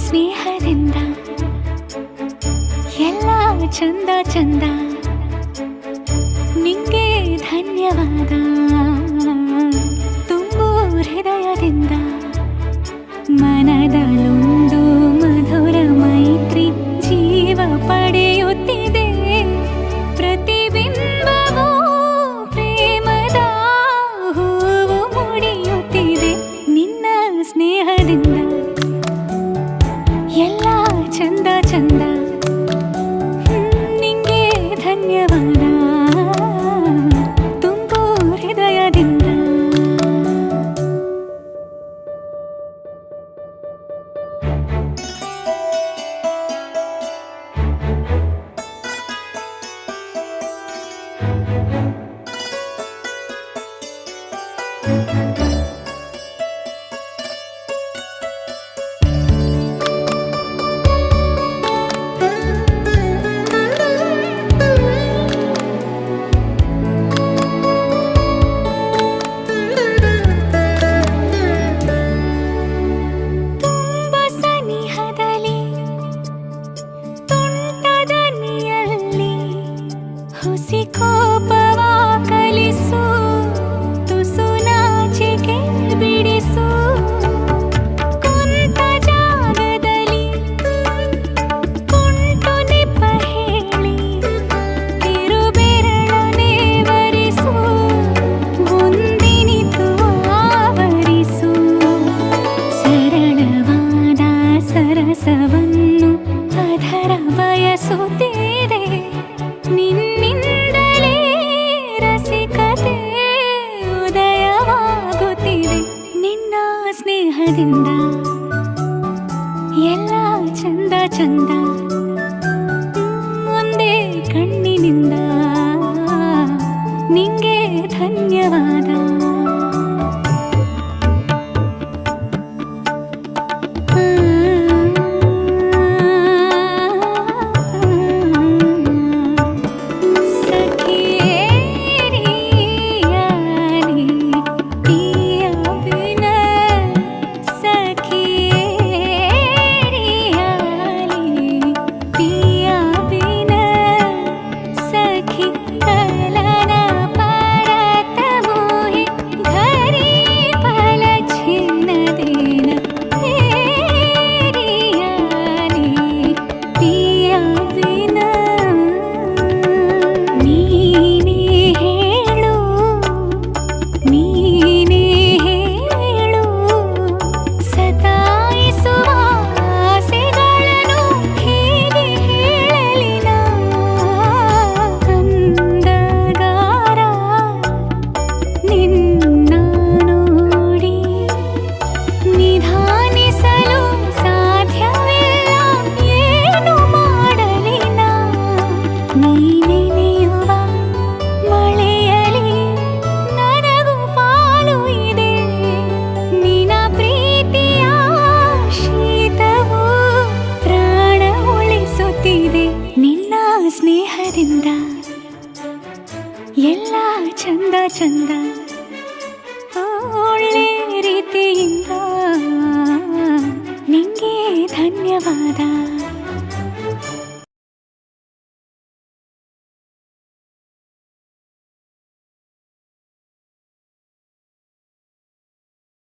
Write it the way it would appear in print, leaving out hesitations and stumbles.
ಸ್ನೇಹದಿಂದ ಎಲ್ಲ ಚಂದ ಚಂದ ನಿಂಗೆ ಧನ್ಯವಾದ ತುಂಬು ಹೃದಯದಿಂದ ಮನದಲ್ಲೊಂದು ಮಧುರ ಮೈತ್ರಿ ಜೀವ ಪಡೆಯುತ್ತಿದೆ ಪ್ರತಿಬಿಂಬವೂ ಪ್ರೇಮದ ಹೂವು ಮುಡಿಯುತ್ತಿದೆ ನಿನ್ನ ಸ್ನೇಹದಿಂದ ಎಲ್ಲ ಚಂದ ಚಂದ ನಿಂಗೆ ಧನ್ಯವಾದ ತುಂಬು ಹೃದಯದಿಂದ ಹುಸಿ ಕೋಪವ ಕಲಿಸು ತುಸು ನಾಚಿಕೆ ಬಿಡಿಸು ಕುಂತ ಜಾಗದಲ್ಲಿ ಕುಂಟು ನೆಪ ಹೇಳಿ ತಿರುಬೆರಳನೆ ವರಿಸು ಮುಂದಿನಿತು ಆವರಿಸು ಸರಳವಾದ ಸರಸವನ್ನು ಅದರ ಬಯಸುತ್ತಿದೆ ನಿನ್ನಿಂದಲೇ ರಸಿಕತೆ ಉದಯವಾಗುತ್ತಿದೆ ನಿನ್ನ ಸ್ನೇಹದಿಂದ ಎಲ್ಲ ಚಂದ ಚಂದ ಒಂದೇ ಕಣ್ಣಿನಿಂದ ನಿಂಗೆ ಧನ್ಯವಾದ ಸ್ನೇಹದಿಂದ ಎಲ್ಲ ಚಂದ ಚಂದ ಒಳ್ಳೆ ರೀತಿಯಿಂದ ನಿಂಗೆ ಧನ್ಯವಾದ.